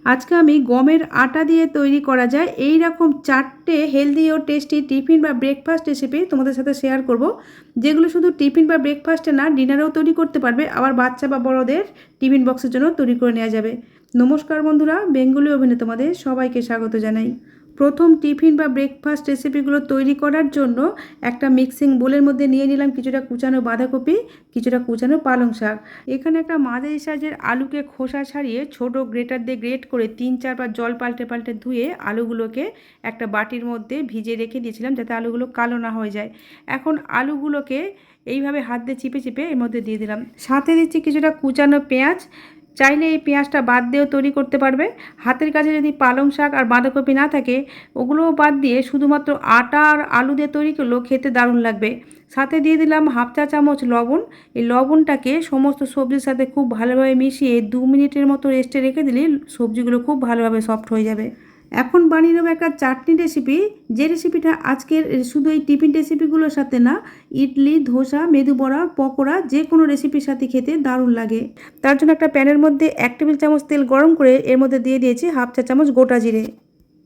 আজকে আমি গমের আটা দিয়ে তৈরি করা যায় এই রকম 4টে হেলদি ও টেস্টি টিফিন বা ব্রেকফাস্ট রেসিপি তোমাদের সাথে শেয়ার করব, যেগুলো শুধু টিফিন বা ব্রেকফাস্টে না, ডিনারেও তৈরি করতে পারবে, আবার বাচ্চা বা বড়দের টিফিন বক্সের জন্য তৈরি করে নেওয়া যাবে। নমস্কার বন্ধুরা, বেঙ্গলি ওভেনে তোমাদের সবাইকে স্বাগত জানাই। প্রথম টিফিন বা ব্রেকফাস্ট রেসিপিগুলো তৈরি করার জন্য একটা মিক্সিং বোলের মধ্যে নিয়ে নিলাম কিছুটা কুচানো বাঁধাকপি, কিছুটা কুচানো পালং শাক। এখানে একটা মাঝারি সাইজের আলুকে খোসা ছাড়িয়ে ছোট গ্রেটার দিয়ে গ্রেট করে 3-4 বার জল পাল্টে পাল্টে ধুয়ে আলুগুলোকে একটা বাটির মধ্যে ভিজিয়ে রেখে দিয়েছিলাম যাতে আলুগুলো কালো না হয়ে যায়। এখন আলুগুলোকে এইভাবে হাত দিয়ে চিপে চিপে এর মধ্যে দিয়ে দিলাম। সাথে দিচ্ছি কিছুটা কুচানো পেঁয়াজ। চাইলে এই পেঁয়াজটা বাদ দিয়েও তৈরি করতে পারবে। হাতের কাছে যদি পালং শাক আর বাঁধাকপি না থাকে, ওগুলোও বাদ দিয়ে শুধুমাত্র আটা আর আলু দিয়ে তৈরি করলেও খেতে দারুণ লাগবে। সাথে দিয়ে দিলাম হাফ চা চামচ লবণ। এই লবণটাকে সমস্ত সবজির সাথে খুব ভালোভাবে মিশিয়ে 2 মিনিটের মতো রেস্টে রেখে দিলে সবজিগুলো খুব ভালোভাবে সফট হয়ে যাবে। এখন বানিয়ে নেবো একটা চাটনি রেসিপি, যে রেসিপিটা আজকের শুধু এই টিফিন রেসিপিগুলোর সাথে না, ইডলি, ধোসা, মেদু বড়া, পকোড়া যে কোনো রেসিপির সাথে খেতে দারুণ লাগে। তার জন্য একটা প্যানের মধ্যে 1 টেবিল চামচ তেল গরম করে এর মধ্যে দিয়ে দিয়েছি হাফ চা চামচ গোটা জিরে।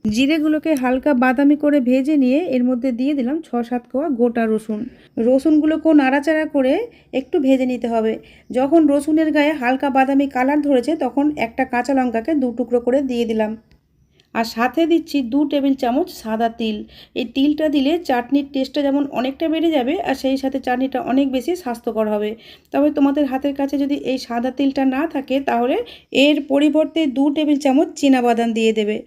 জিরেগুলোকে হালকা বাদামি করে ভেজে নিয়ে এর মধ্যে দিয়ে দিলাম 6-7 কোয়া গোটা রসুন। রসুনগুলোকেও নাড়াচাড়া করে একটু ভেজে নিতে হবে। যখন রসুনের গায়ে হালকা বাদামি কালার ধরেছে তখন একটা কাঁচা লঙ্কাকে 2 টুকরো করে দিয়ে দিলাম। আর সাথে দিচ্ছি 2 টেবিল চামচ সাদা তিল। এই তিলটা দিলে চাটনির টেস্টটা যেমন অনেকটা বেড়ে যাবে আর সেই সাথে চাটনিটা অনেক বেশি স্বাস্থ্যকর হবে। তবে তোমাদের হাতের কাছে যদি এই সাদা তিলটা না থাকে তাহলে এর পরিবর্তে 2 টেবিল চামচ চীনাবাদাম দিয়ে দেবে।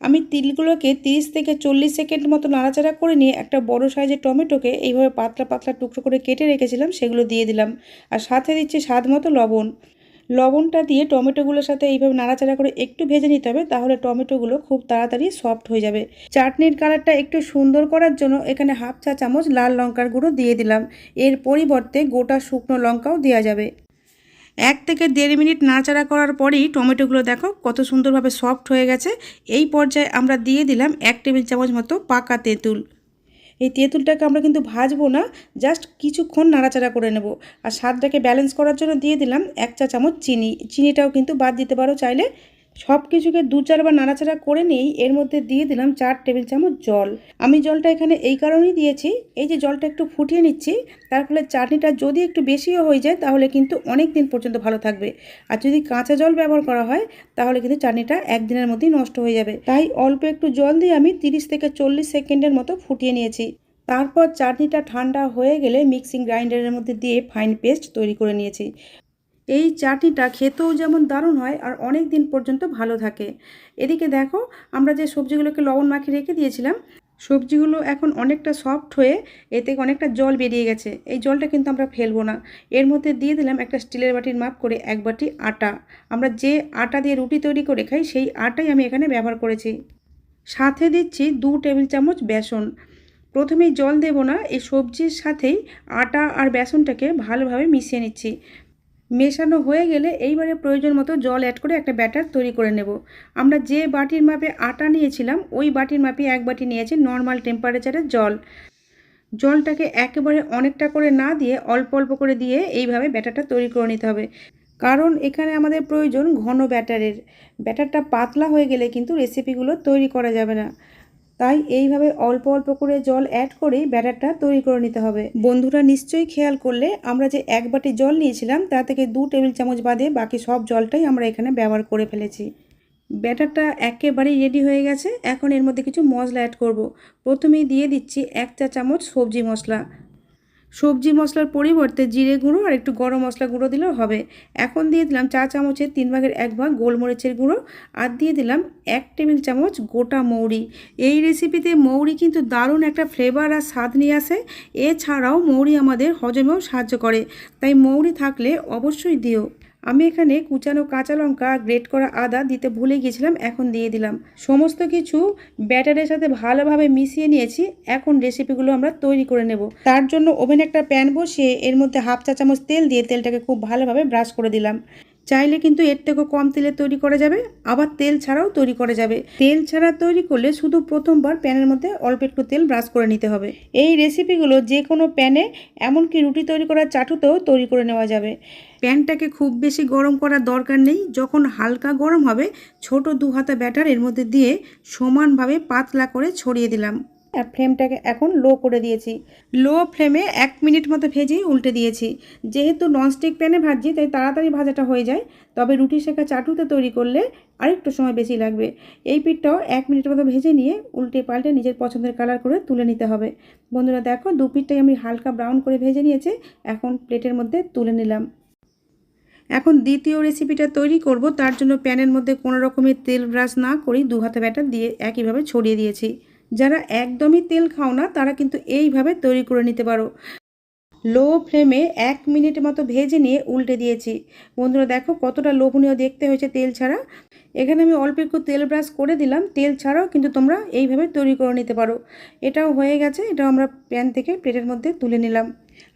আমি তিলগুলোকে 30 থেকে 40 সেকেন্ড মতো নাড়াচাড়া করে নিয়ে একটা বড় সাইজের টমেটোকে এইভাবে পাতলা পাতলা টুকরো করে কেটে রেখেছিলাম, সেগুলো দিয়ে দিলাম। আর সাথে দিচ্ছি স্বাদ মতো লবণ। লবণটা দিয়ে টমেটোগুলোর সাথে এইভাবে নাড়াচাড়া করে একটু ভেজে নিতে হবে, তাহলে টমেটোগুলো খুব তাড়াতাড়ি সফট হয়ে যাবে। চাটনির কালারটা একটু সুন্দর করার জন্য এখানে হাফ চা চামচ লাল লঙ্কার গুঁড়ো দিয়ে দিলাম। এর পরিবর্তে গোটা শুকনো লঙ্কাও দেওয়া যাবে। 1 থেকে 1.5 মিনিট নাড়াচাড়া করার পরেই টমেটোগুলো দেখো কত সুন্দরভাবে সফট হয়ে গেছে। এই পর্যায়ে আমরা দিয়ে দিলাম 1 টেবিল চামচ মতো পাকা তেঁতুল। এই তেঁতুলটাকে আমরা কিন্তু ভাজবো না, জাস্ট কিছুক্ষণ নাড়াচাড়া করে নেব। আর স্বাদটাকে ব্যালেন্স করার জন্য দিয়ে দিলাম 1 চা চামচ চিনি। চিনিটাও কিন্তু বাদ দিতে পারো চাইলে। সব কিছুকে 2-4 বার নাড়াচাড়া করে নিয়েই এর মধ্যে দিয়ে দিলাম 4 টেবিল চামচ জল। আমি জলটা এখানে এই কারণেই দিয়েছি, এই যে জলটা একটু ফুটিয়ে নিচ্ছি, তার ফলে চাটনিটা যদি একটু বেশিও হয়ে যায় তাহলে কিন্তু অনেক দিন পর্যন্ত ভালো থাকবে। আর যদি কাঁচা জল ব্যবহার করা হয় তাহলে কিন্তু চাটনিটা একদিনের মধ্যেই নষ্ট হয়ে যাবে। তাই অল্প একটু জল দিয়ে আমি 30 থেকে 40 সেকেন্ডের মতো ফুটিয়ে নিয়েছি। তারপর চাটনিটা ঠান্ডা হয়ে গেলে মিক্সিং গ্রাইন্ডারের মধ্যে দিয়ে ফাইন পেস্ট তৈরি করে নিয়েছি। এই চাটনিটা খেতেও যেমন দারুণ হয় আর অনেক দিন পর্যন্ত ভালো থাকে। এদিকে দেখো, আমরা যে সবজিগুলোকে লবণ মাখিয়ে রেখে দিয়েছিলাম, সবজিগুলো এখন অনেকটা সফট হয়ে এতে অনেকটা জল বেরিয়ে গেছে। এই জলটা কিন্তু আমরা ফেলবো না। এর মধ্যে দিয়ে দিলাম একটা স্টিলের বাটির মাপ করে 1 বাটি আটা। আমরা যে আটা দিয়ে রুটি তৈরি করে খাই সেই আটাই আমি এখানে ব্যবহার করেছি। সাথে দিচ্ছি 2 টেবিল চামচ বেসন। প্রথমেই জল দেব না, এই সবজির সাথেই আটা আর বেসনটাকে ভালোভাবে মিশিয়ে নিচ্ছি। মেশানো হয়ে গেলে এইবারে প্রয়োজন মতো জল অ্যাড করে একটা ব্যাটার তৈরি করে নেব। আমরা যে বাটির মাপে আটা নিয়েছিলাম ওই বাটির মাপে 1 বাটি নিয়েছি নর্মাল টেম্পারেচারের জল। জলটাকে একেবারে অনেকটা করে না দিয়ে অল্প অল্প করে দিয়ে এইভাবে ব্যাটারটা তৈরি করে নিতে হবে, কারণ এখানে আমাদের প্রয়োজন ঘন ব্যাটারের। ব্যাটারটা পাতলা হয়ে গেলে কিন্তু রেসিপিগুলো তৈরি করা যাবে না। তাই এইভাবে অল্প অল্প করে জল অ্যাড করেই ব্যাটারটা তৈরি করে নিতে হবে। বন্ধুরা নিশ্চয়ই খেয়াল করলে আমরা যে 1 বাটি জল নিয়েছিলাম তা থেকে 2 টেবিল চামচ বাদে বাকি সব জলটাই আমরা এখানে ব্যবহার করে ফেলেছি। ব্যাটারটা একেবারেই রেডি হয়ে গেছে। এখন এর মধ্যে কিছু মশলা অ্যাড করব। প্রথমেই দিয়ে দিচ্ছি 1 চা চামচ সবজি মশলা। সবজি মশলার পরিবর্তে জিরে গুঁড়ো আর একটু গরম মশলা গুঁড়ো দিলেও হবে। এখন দিয়ে দিলাম চা চামচের 3 ভাগের 1 ভাগ গোলমরিচের গুঁড়ো। আর দিয়ে দিলাম 1 টেবিল চামচ গোটা মৌরি। এই রেসিপিতে মৌরি কিন্তু দারুণ একটা ফ্লেভার আর স্বাদ নিয়ে আসে। এছাড়াও মৌরি আমাদের হজমেও সাহায্য করে, তাই মৌরি থাকলে অবশ্যই দিও। আমি এখানে কুচানো কাঁচা লঙ্কা গ্রেট করা আদা দিতে ভুলে গিয়েছিলাম, এখন দিয়ে দিলাম। সমস্ত কিছু ব্যাটারের সাথে ভালোভাবে মিশিয়ে নিয়েছি। এখন রেসিপিগুলো আমরা তৈরি করে নেব। তার জন্য ওভেনে একটা প্যান বসিয়ে এর মধ্যে হাফ চা চামচ তেল দিয়ে তেলটাকে খুব ভালোভাবে ব্রাশ করে দিলাম। চাইলে কিন্তু এর থেকেও কম তেলে তৈরি করা যাবে, আবার তেল ছাড়াও তৈরি করা যাবে। তেল ছাড়া তৈরি করলে শুধু প্রথমবার প্যানের মধ্যে অল্প একটু তেল ব্রাশ করে নিতে হবে। এই রেসিপিগুলো যে কোনো প্যানে, এমনকি রুটি তৈরি করার চাটুতেও তৈরি করে নেওয়া যাবে। প্যানটাকে খুব বেশি গরম করার দরকার নেই। যখন হালকা গরম হবে, ছোট 2 হাতা ব্যাটার এর মধ্যে দিয়ে সমানভাবে পাতলা করে ছড়িয়ে দিলাম। আর ফ্লেমটাকে এখন লো করে দিয়েছি। লো ফ্লেমে 1 মিনিট মতো ভেজেই উল্টে দিয়েছি। যেহেতু ননস্টিক প্যানে ভাজছি তাই তাড়াতাড়ি ভাজাটা হয়ে যায়, তবে রুটি সেঁকা চাটুতে তৈরি করলে আরেকটু সময় বেশি লাগবে। এই পিঠটাও 1 মিনিট মতো ভেজে নিয়ে উল্টে পাল্টে নিজের পছন্দের কালার করে তুলে নিতে হবে। বন্ধুরা দেখো, 2 পিঠটাই আমি হালকা ব্রাউন করে ভেজে নিয়েছি। এখন প্লেটের মধ্যে তুলে নিলাম। এখন দ্বিতীয় রেসিপিটা তৈরি করব, তার জন্য প্যানের মধ্যে কোনো রকমের তেল ব্রাশ না করেই 2 হাতা ব্যাটার দিয়ে একইভাবে ছড়িয়ে দিয়েছি। যারা একদমই তেল খাও না তারা কিন্তু এইভাবে তৈরি করে নিতে পারো। লো ফ্লেমে 1 মিনিট মতো ভেজে নিয়ে উল্টে দিয়েছি। বন্ধুরা দেখো কতটা লোভনীয় দেখতে হয়েছে তেল ছাড়া। এখানে আমি অল্প একটু তেল ব্রাশ করে দিলাম, তেল ছাড়াও কিন্তু তোমরা এইভাবে তৈরি করে নিতে পারো। এটাও হয়ে গেছে, এটাও আমরা প্যান থেকে প্লেটের মধ্যে তুলে নিলাম।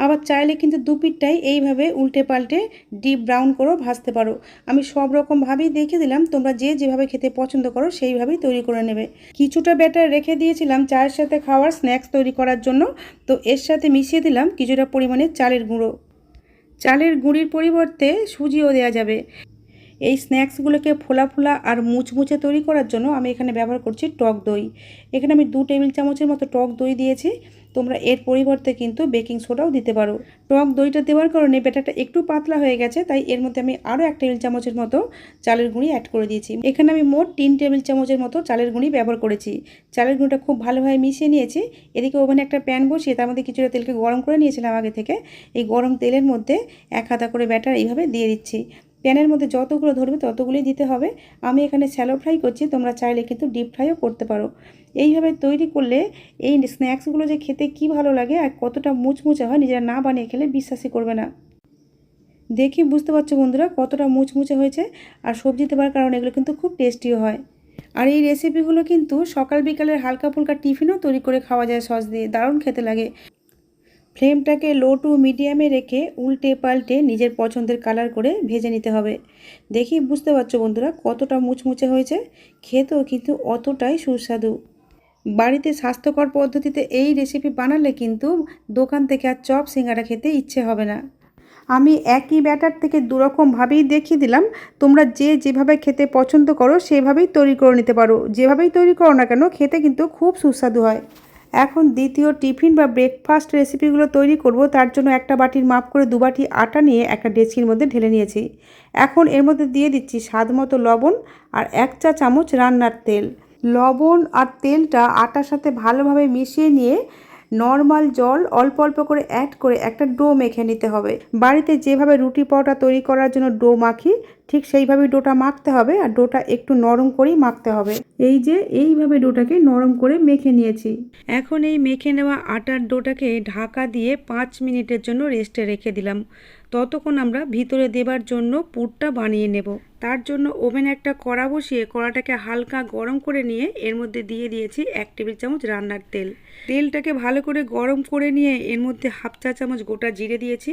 আবার চাইলে কিন্তু 2 পিঠটাই এইভাবে উল্টে পাল্টে ডিপ ব্রাউন করেও ভাজতে পারো। আমি সব রকমভাবেই দেখে দিলাম, তোমরা যে যেভাবে খেতে পছন্দ করো সেইভাবেই তৈরি করে নেবে। কিছুটা ব্যাটার রেখে দিয়েছিলাম চায়ের সাথে খাওয়ার স্ন্যাক্স তৈরি করার জন্য, তো এর সাথে মিশিয়ে দিলাম কিছুটা পরিমাণে চালের গুঁড়ো। চালের গুঁড়ির পরিবর্তে সুজিও দেওয়া যাবে। এই স্ন্যাক্সগুলোকে ফোলা ফোলা আর মুচমুচে তৈরি করার জন্য আমি এখানে ব্যবহার করছি টক দই। এখানে আমি 2 টেবিল চামচের মতো টক দই দিয়েছি। তোমরা এর পরিবর্তে কিন্তু বেকিং সোডাও দিতে পারো। টক দইটা দেওয়ার কারণে ব্যাটারটা একটু পাতলা হয়ে গেছে, তাই এর মধ্যে আমি আরও 1 টেবিল চামচের মতো চালের গুঁড়ি অ্যাড করে দিয়েছি। এখানে আমি মোট 3 টেবিল চামচের মতো চালের গুঁড়ি ব্যবহার করেছি। চালের গুঁড়িটা খুব ভালোভাবে মিশিয়ে নিয়েছি। এদিকে ওভেনে একটা প্যান বসিয়ে তার মধ্যে কিছুটা তেলকে গরম করে নিয়েছিলাম আগে থেকে। এই গরম তেলের মধ্যে 1 হাতা করে ব্যাটার এইভাবে দিয়ে দিচ্ছি। প্যানের মধ্যে যতগুলো ধরবে ততগুলোই দিতে হবে। আমি এখানে শ্যালো ফ্রাই করছি, তোমরা চাইলে কিন্তু ডিপ ফ্রাইও করতে পারো। এইভাবে তৈরি করলে এই স্ন্যাক্সগুলো যে খেতে কি ভালো লাগে আর কতটা মুচমুচে হয়, নিজেরা না বানিয়ে খেলে বিশ্বাসই করবে না। দেখি বুঝতে পারছো বন্ধুরা কতটা মুচমুচে হয়েছে, আর সবজি দেওয়ার কারণে এগুলো কিন্তু খুব টেস্টিও হয়। আর এই রেসিপিগুলো কিন্তু সকাল বিকালের হালকা ফুলকা টিফিনও তৈরি করে খাওয়া যায় সস দিয়ে, দারুণ খেতে লাগে। ফ্লেমটাকে লো টু মিডিয়ামে রেখে উল্টে পাল্টে নিজের পছন্দের কালার করে ভেজে নিতে হবে। দেখি বুঝতে পারছো বন্ধুরা কতটা মুচমুচে হয়েছে, খেতেও কিন্তু অতটাই সুস্বাদু। বাড়িতে স্বাস্থ্যকর পদ্ধতিতে এই রেসিপি বানালে কিন্তু দোকান থেকে আর চপ সিঙ্গারা খেতে ইচ্ছে হবে না। আমি একই ব্যাটার থেকে 2 রকমভাবেই দেখিয়ে দিলাম। তোমরা যে যেভাবে খেতে পছন্দ করো সেভাবেই তৈরি করে নিতে পারো। যেভাবেই তৈরি করো না কেন খেতে কিন্তু খুব সুস্বাদু হয়। এখন দ্বিতীয় টিফিন বা ব্রেকফাস্ট রেসিপিগুলো তৈরি করব, তার জন্য একটা বাটির মাপ করে 2 বাটি আটা নিয়ে একটা ডেচকির মধ্যে ঢেলে নিয়েছি। এখন এর মধ্যে দিয়ে দিচ্ছি স্বাদ মতো লবণ আর 1 চা চামচ রান্নার তেল। লবণ আর তেলটা আটার সাথে ভালোভাবে মিশিয়ে নিয়ে নর্মাল জল অল্প অল্প করে অ্যাড করে একটা ডো মেখে নিতে হবে। বাড়িতে যেভাবে রুটি পরোটা তৈরি করার জন্য ডো মাখি, ঠিক সেইভাবেই ডোটা মাখতে হবে, আর ডোটা একটু নরম করেই মাখতে হবে। এই যে এইভাবে ডোটাকে নরম করে মেখে নিয়েছি। এখন এই মেখে নেওয়া আটার ডোটাকে ঢাকা দিয়ে 5 মিনিটের জন্য রেস্টে রেখে দিলাম। ততক্ষণ আমরা ভিতরে দেবার জন্য পুরটা বানিয়ে নেব। তার জন্য ওভেনে একটা কড়া বসিয়ে কড়াটাকে হালকা গরম করে নিয়ে এর মধ্যে দিয়ে দিয়েছি 1 টেবিল চামচ রান্নার তেল। তেলটাকে ভালো করে গরম করে নিয়ে এর মধ্যে 1/2 চা চামচ গোটা জিরে দিয়েছি।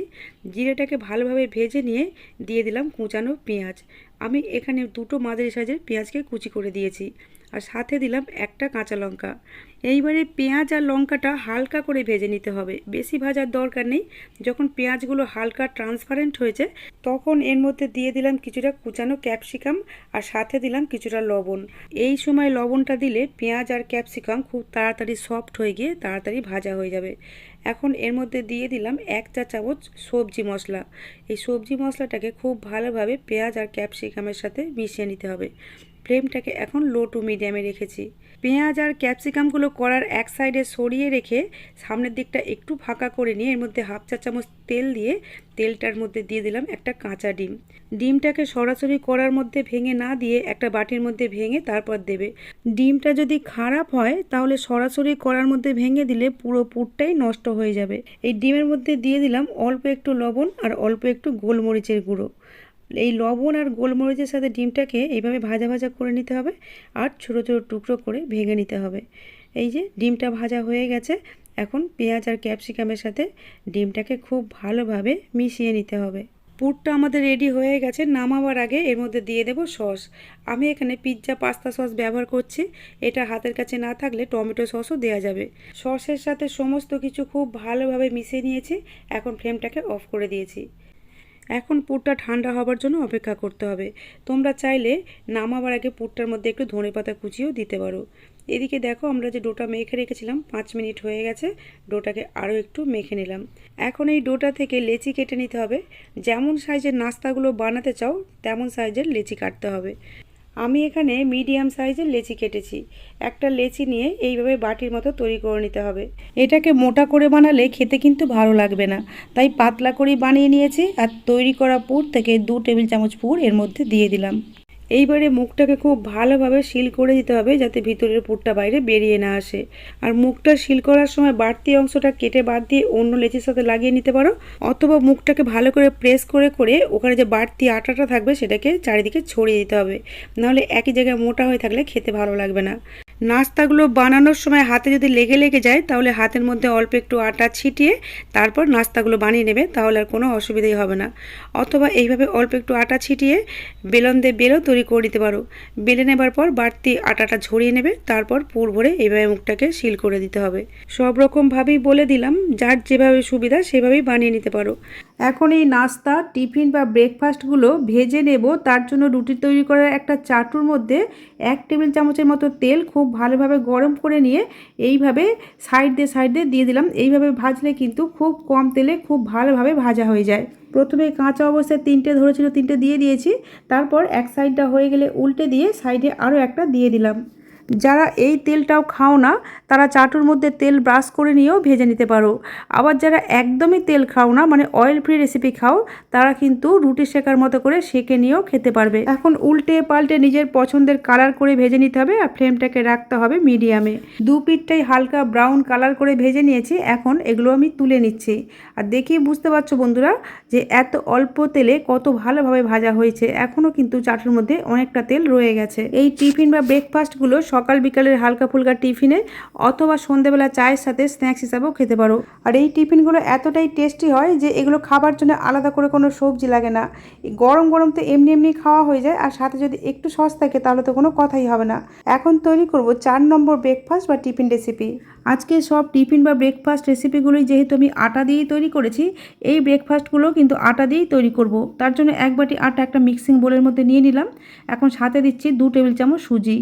জিরেটাকে ভালোভাবে ভেজে নিয়ে দিয়ে দিলাম কুচানো পেঁয়াজ। আমি এখানে 2টো মাঝারি সাইজের পেঁয়াজকে কুচি করে দিয়েছি, আর সাথে দিলাম একটা কাঁচা লঙ্কা। এইবারে পেঁয়াজ আর লঙ্কাটা হালকা করে ভেজে নিতে হবে, বেশি ভাজার দরকার নেই। যখন পেঁয়াজগুলো হালকা ট্রান্সপারেন্ট হয়েছে তখন এর মধ্যে দিয়ে দিলাম কিছুটা কুচানো ক্যাপসিকাম, আর সাথে দিলাম কিছুটা লবণ। এই সময় লবণটা দিলে পেঁয়াজ আর ক্যাপসিকাম খুব তাড়াতাড়ি সফট হয়ে গিয়ে তাড়াতাড়ি ভাজা হয়ে যাবে। এখন এর মধ্যে দিয়ে দিলাম 1 চা চামচ সবজি মশলা। এই সবজি মশলাটাকে খুব ভালোভাবে পেঁয়াজ আর ক্যাপসিকামের সাথে মিশিয়ে নিতে হবে। ফ্লেমটাকে এখন লো টু মিডিয়ামে রেখেছি। পেঁয়াজ আর ক্যাপসিকামগুলো কড়ার এক সাইডে সরিয়ে রেখে সামনের দিকটা একটু ফাঁকা করে নিয়ে এর মধ্যে 1/2 চা চামচ তেল দিয়ে তেলটার মধ্যে দিয়ে দিলাম একটা কাঁচা ডিম। ডিমটাকে সরাসরি কড়ার মধ্যে ভেঙে না দিয়ে একটা বাটির মধ্যে ভেঙে তারপর দেবে। ডিমটা যদি খারাপ হয় তাহলে সরাসরি কড়ার মধ্যে ভেঙে দিলে পুরো পুরটাই নষ্ট হয়ে যাবে। এই ডিমের মধ্যে দিয়ে দিলাম অল্প একটু লবণ আর অল্প একটু গোলমরিচের গুঁড়ো। এই লবণ আর গোলমরিচের সাথে ডিমটাকে এইভাবে ভাজা ভাজা করে নিতে হবে, আর ছোটো ছোটো টুকরো করে ভেঙে নিতে হবে। এই যে ডিমটা ভাজা হয়ে গেছে, এখন পেঁয়াজ আর ক্যাপসিকামের সাথে ডিমটাকে খুব ভালোভাবে মিশিয়ে নিতে হবে। পুরটা আমাদের রেডি হয়ে গেছে। নামাবার আগে এর মধ্যে দিয়ে দেব সস। আমি এখানে পিৎজা পাস্তা সস ব্যবহার করছি। এটা হাতের কাছে না থাকলে টমেটো সসও দেওয়া যাবে। সসের সাথে সমস্ত কিছু খুব ভালোভাবে মিশিয়ে নিয়েছি। এখন ফ্লেমটাকে অফ করে দিয়েছি। এখন পুরটা ঠান্ডা হবার জন্য অপেক্ষা করতে হবে। তোমরা চাইলে নামাবার আগে পুরটার মধ্যে একটু ধনেপাতা কুচিও দিতে পারো। এদিকে দেখো আমরা যে ডোটা মেখে রেখেছিলাম 5 মিনিট হয়ে গেছে। ডোটাকে আরও একটু মেখে নিলাম। এখন এই ডোটা থেকে লেচি কেটে নিতে হবে। যেমন সাইজের নাস্তাগুলো বানাতে চাও তেমন সাইজের লেচি কাটতে হবে। আমি এখানে মিডিয়াম সাইজের লেচি কেটেছি। একটা লেচি নিয়ে এইভাবে বাটির মতো তৈরি করে নিতে হবে। এটাকে মোটা করে বানালে খেতে কিন্তু ভালো লাগবে না, তাই পাতলা করেই বানিয়ে নিয়েছি। আর তৈরি করা পুর থেকে 2 টেবিল চামচ পুর এর মধ্যে দিয়ে দিলাম। এইবারে মুখটাকে খুব ভালোভাবে সিল করে দিতে হবে যাতে ভিতরের পুরটা বাইরে বেরিয়ে না আসে। আর মুখটা সিল করার সময় বাড়তি অংশটা কেটে বাদ দিয়ে অন্য লেচির সাথে লাগিয়ে নিতে পারো, অথবা মুখটাকে ভালো করে প্রেস করে করে ওখানে যে বাড়তি আটাটা থাকবে সেটাকে চারিদিকে ছড়িয়ে দিতে হবে, নাহলে একই জায়গায় মোটা হয়ে থাকলে খেতে ভালো লাগবে না। নাস্তাগুলো বানানোর সময় হাতে যদি লেগে লেগে যায় তাহলে হাতের মধ্যে অল্প একটু আটা ছিটিয়ে তারপর নাস্তাগুলো বানিয়ে নেবে, তাহলে আর কোনো অসুবিধাই হবে না। অথবা এইভাবে অল্প একটু আটা ছিটিয়ে বেলন দিয়ে বেলও তৈরি করে দিতে পারো। বেলে নেবার পর বাড়তি আটাটা ঝরিয়ে নেবে, তারপর পুর ভরে এইভাবে মুখটাকে সিল করে দিতে হবে। সব রকমভাবেই বলে দিলাম, যার যেভাবে সুবিধা সেভাবেই বানিয়ে নিতে পারো। এখন এই নাস্তা, টিফিন বা ব্রেকফাস্টগুলো ভেজে নেব। তার জন্য রুটি তৈরি করার একটা চাটুর মধ্যে 1 টেবিল চামচের মতো তেল খুব ভালোভাবে গরম করে নিয়ে এইভাবে সাইড দিয়ে দিয়ে দিলাম। এইভাবে ভাজলে কিন্তু খুব কম তেলে খুব ভালোভাবে ভাজা হয়ে যায়। প্রথমে কাঁচা অবস্থায় 3টে ধরেছিল, 3টে দিয়ে দিয়েছি। তারপর এক সাইডটা হয়ে গেলে উল্টে দিয়ে সাইডে আরও একটা দিয়ে দিলাম। যারা এই তেলটাও খাও না তারা চাটুর মধ্যে তেল ব্রাশ করে নিয়েও ভেজে নিতে পারো। আবার যারা একদমই তেল খাও না, মানে অয়েল ফ্রি রেসিপি খাও, তারা কিন্তু রুটি শেকার মতো করে সেঁকে নিয়েও খেতে পারবে। এখন উল্টে পাল্টে নিজের পছন্দের কালার করে ভেজে নিতে হবে। আর ফ্লেমটাকে রাখতে হবে মিডিয়ামে। 2 পিঠটাই হালকা ব্রাউন কালার করে ভেজে নিয়েছি। এখন এগুলো আমি তুলে নিচ্ছি। আর দেখেই বুঝতে পারছো বন্ধুরা যে এত অল্প তেলে কত ভালোভাবে ভাজা হয়েছে। এখনও কিন্তু চাটুর মধ্যে অনেকটা তেল রয়ে গেছে। এই টিফিন বা ব্রেকফাস্টগুলো সকাল বিকালের হালকা ফুলকা টিফিনে অথবা সন্ধ্যেবেলা চায়ের সাথে স্ন্যাক্স হিসাবেও খেতে পারো। আর এই টিফিনগুলো এতটাই টেস্টি হয় যে এগুলো খাবার জন্য আলাদা করে কোনো সবজি লাগে না। গরম গরম তো এমনি এমনি খাওয়া হয়ে যায়, আর সাথে যদি একটু সস থাকে তাহলে তো কোনো কথাই হবে না। এখন তৈরি করব 4 নম্বর ব্রেকফাস্ট বা টিফিন রেসিপি। আজকে সব টিফিন বা ব্রেকফাস্ট রেসিপিগুলোই যেহেতু আমি আটা দিয়েই তৈরি করেছি, এই ব্রেকফাস্টগুলো কিন্তু আটা দিয়েই তৈরি করব। তার জন্য 1 বাটি আটা একটা মিক্সিং বোলের মধ্যে নিয়ে নিলাম। এখন সাথে দিচ্ছি 2 টেবিল চামচ সুজি।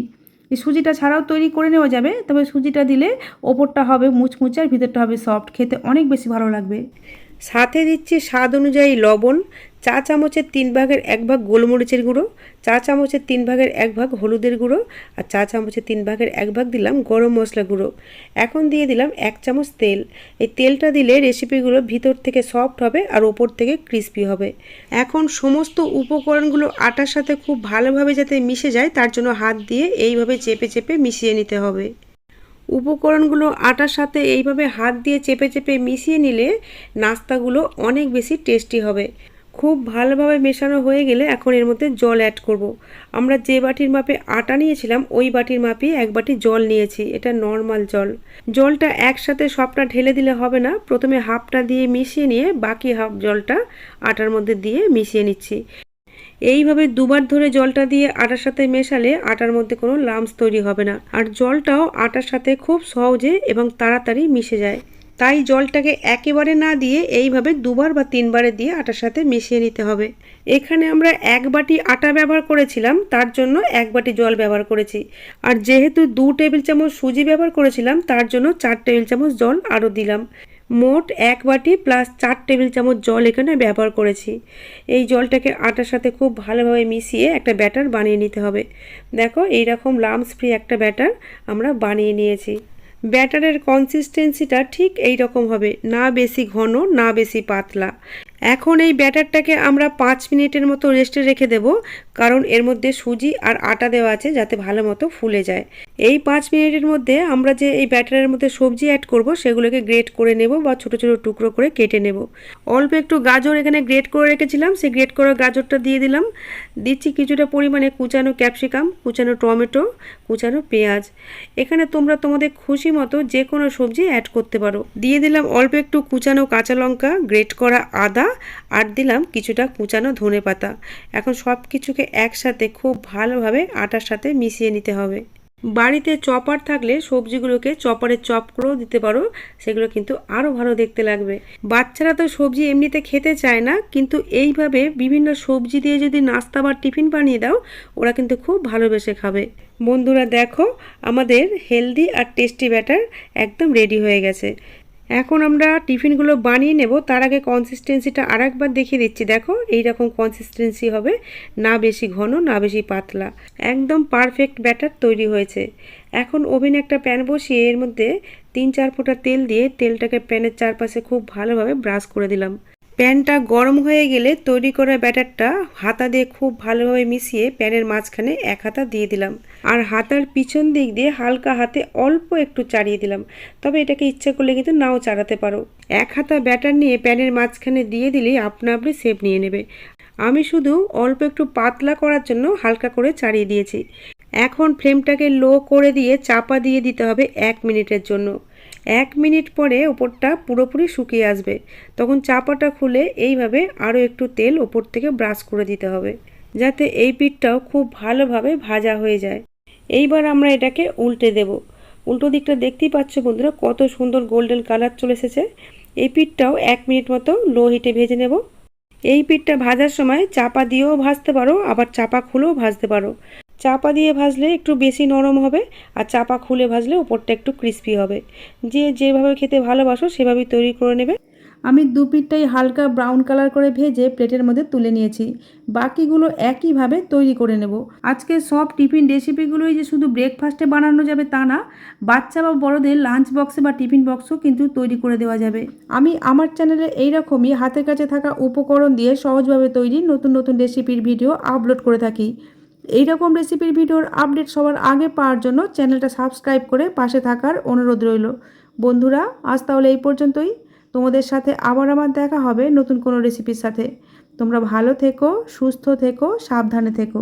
এই সুজিটা ছাড়াও তৈরি করে নেওয়া যাবে, তবে সুজিটা দিলে ওপরটা হবে মুচমুচে আর ভিতরটা হবে সফট, খেতে অনেক বেশি ভালো লাগবে। সাথে দিচ্ছি স্বাদ অনুযায়ী লবণ, চা চামচের 3 ভাগের 1 ভাগ গোলমরিচের গুঁড়ো, চা চামচের 3 ভাগের 1 ভাগ হলুদের গুঁড়ো, আর চা চামচের 3 ভাগের 1 ভাগ দিলাম গরম মশলা গুঁড়ো। এখন দিয়ে দিলাম 1 চামচ তেল। এই তেলটা দিলে রেসিপিগুলো ভিতর থেকে সফট হবে আর ওপর থেকে ক্রিস্পি হবে। এখন সমস্ত উপকরণগুলো আটার সাথে খুব ভালোভাবে যাতে মিশে যায় তার জন্য হাত দিয়ে এইভাবে চেপে চেপে মিশিয়ে নিতে হবে। উপকরণগুলো আটার সাথে এইভাবে হাত দিয়ে চেপে চেপে মিশিয়ে নিলে নাস্তাগুলো অনেক বেশি টেস্টি হবে। খুব ভালোভাবে মেশানো হয়ে গেলে এখন এর মধ্যে জল অ্যাড করব। আমরা যে বাটির মাপে আটা নিয়েছিলাম ওই বাটির মাপে 1 বাটি জল নিয়েছি। এটা নর্মাল জল। জলটা একসাথে সবটা ঢেলে দিলে হবে না, প্রথমে হাফটা দিয়ে মিশিয়ে নিয়ে বাকি হাফ জলটা আটার মধ্যে দিয়ে মিশিয়ে নিচ্ছি। এইভাবে 2 বার ধরে জলটা দিয়ে আটার সাথে মেশালে আটার মধ্যে কোনো লাম্পস তৈরি হবে না, আর জলটাও আটার সাথে খুব সহজে এবং তাড়াতাড়ি মিশে যায়। তাই জলটাকে একেবারে না দিয়ে এইভাবে 2 বার বা 3 বারে দিয়ে আটার সাথে মিশিয়ে নিতে হবে। এখানে আমরা 1 বাটি আটা ব্যবহার করেছিলাম, তার জন্য 1 বাটি জল ব্যবহার করেছি। আর যেহেতু 2 টেবিল চামচ সুজি ব্যবহার করেছিলাম তার জন্য 4 টেবিল চামচ জল আরও দিলাম। মোট 1 বাটি প্লাস 4 টেবিল চামচ জল এখানে ব্যবহার করেছি। এই জলটাকে আটার সাথে খুব ভালোভাবে মিশিয়ে একটা ব্যাটার বানিয়ে নিতে হবে। দেখো এইরকম লাম্পস ফ্রি একটা ব্যাটার আমরা বানিয়ে নিয়েছি। ব্যাটারের কনসিস্টেন্সিটা ঠিক এই রকম হবে, না বেশি ঘন না বেশি পাতলা। এখন এই ব্যাটারটাকে আমরা 5 মিনিটের মতো রেস্টে রেখে দেব, কারণ এর মধ্যে সুজি আর আটা দেওয়া আছে যাতে ভালো মতো ফুলে যায়। এই 5 মিনিটের মধ্যে আমরা যে এই ব্যাটারের মধ্যে সবজি অ্যাড করব সেগুলোকে গ্রেট করে নেব বা ছোট ছোট টুকরো করে কেটে নেব। অল্প একটু গাজর এখানে গ্রেট করে রেখেছিলাম, সেই গ্রেট করা গাজরটা দিয়ে দিলাম। দিচ্ছি কিছুটা পরিমাণে কুচানো ক্যাপসিকাম, কুচানো টমেটো, কুচানো পেঁয়াজ। এখানে তোমরা তোমাদের খুশি মতো যে কোনো সবজি অ্যাড করতে পারো। দিয়ে দিলাম অল্প একটু কুচানো কাঁচা লঙ্কা, গ্রেট করা আদা আর দিলাম কিছুটা কুচানো ধনেপাতা। এখন সব কিছুকে একসাথে খুব ভালোভাবে আটার সাথে মিশিয়ে নিতে হবে। বাড়িতে চপার থাকলে সবজিগুলোকে চপারে চপ করেও দিতে পারো, সেগুলো কিন্তু আরও ভালো দেখতে লাগবে। বাচ্চারা তো সবজি এমনিতে খেতে চায় না, কিন্তু এইভাবে বিভিন্ন সবজি দিয়ে যদি নাস্তা বা টিফিন বানিয়ে দাও, ওরা কিন্তু খুব ভালোবেসে খাবে। বন্ধুরা দেখো, আমাদের হেলদি আর টেস্টি ব্যাটার একদম রেডি হয়ে গেছে। এখন আমরা টিফিনগুলো বানিয়ে নেব। তার আগে কনসিস্টেন্সিটা আর একবার দেখিয়ে দিচ্ছি। দেখো, এইরকম কনসিস্টেন্সি হবে, না বেশি ঘন না বেশি পাতলা, একদম পারফেক্ট ব্যাটার তৈরি হয়েছে। এখন ওভেনে একটা প্যান বসিয়ে এর মধ্যে 3-4 ফোঁটা তেল দিয়ে তেলটাকে প্যানের চারপাশে খুব ভালোভাবে ব্রাশ করে দিলাম। প্যানটা গরম হয়ে গেলে তৈরি করা ব্যাটারটা হাতা দিয়ে খুব ভালোভাবে মিশিয়ে প্যানের মাঝখানে এক হাতা দিয়ে দিলাম, আর হাতার পিছন দিক দিয়ে হালকা হাতে অল্প একটু চাড়িয়ে দিলাম। তবে এটাকে ইচ্ছে করলে কিন্তু নাও চাড়াতে পারো। এক হাতা ব্যাটার নিয়ে প্যানের মাঝখানে দিয়ে দিলেই আপনা আপনি শেপ নিয়ে নেবে। আমি শুধু অল্প একটু পাতলা করার জন্য হালকা করে চাড়িয়ে দিয়েছি। এখন ফ্লেমটাকে লো করে দিয়ে চাপা দিয়ে দিতে হবে 1 মিনিটের জন্য। 1 মিনিট পরে ওপরটা পুরোপুরি শুকিয়ে আসবে, তখন চাপাটা খুলে এইভাবে আরও একটু তেল ওপর থেকে ব্রাশ করে দিতে হবে, যাতে এই পিঠটাও খুব ভালোভাবে ভাজা হয়ে যায়। এইবার আমরা এটাকে উল্টে দেব। উল্টো দিকটা দেখতেই পাচ্ছ বন্ধুরা, কত সুন্দর গোল্ডেন কালার চলে এসেছে। এই পিঠটাও 1 মিনিট মতো লো হিটে ভেজে নেব। এই পিঠটা ভাজার সময় চাপা দিয়েও ভাজতে পারো, আবার চাপা খুলেও ভাজতে পারো। চাপা দিয়ে ভাজলে একটু বেশি নরম হবে, আর চাপা খুলে ভাজলে ওপরটা একটু ক্রিস্পি হবে। যে যেভাবে খেতে ভালোবাসো সেভাবেই তৈরি করে নেবে। আমি দু পিঠটাই হালকা ব্রাউন কালার করে ভেজে প্লেটের মধ্যে তুলে নিয়েছি। বাকিগুলো একইভাবে তৈরি করে নেব। আজকে সব টিফিন রেসিপিগুলোই যে শুধু ব্রেকফাস্টে বানানো যাবে তা না, বাচ্চা বা বড়দের লাঞ্চ বক্সে বা টিফিন বক্সও কিন্তু তৈরি করে দেওয়া যাবে। আমি আমার চ্যানেলে এইরকমই হাতের কাছে থাকা উপকরণ দিয়ে সহজভাবে তৈরি নতুন নতুন রেসিপির ভিডিও আপলোড করে থাকি। এইরকম রেসিপির ভিডিওর আপডেট সবার আগে পাওয়ার জন্য চ্যানেলটা সাবস্ক্রাইব করে পাশে থাকার অনুরোধ রইল। বন্ধুরা, আজ তাহলে এই পর্যন্তই। তোমাদের সাথে আবার আমার দেখা হবে নতুন কোনো রেসিপির সাথে। তোমরা ভালো থেকো, সুস্থ থেকো, সাবধানে থেকো।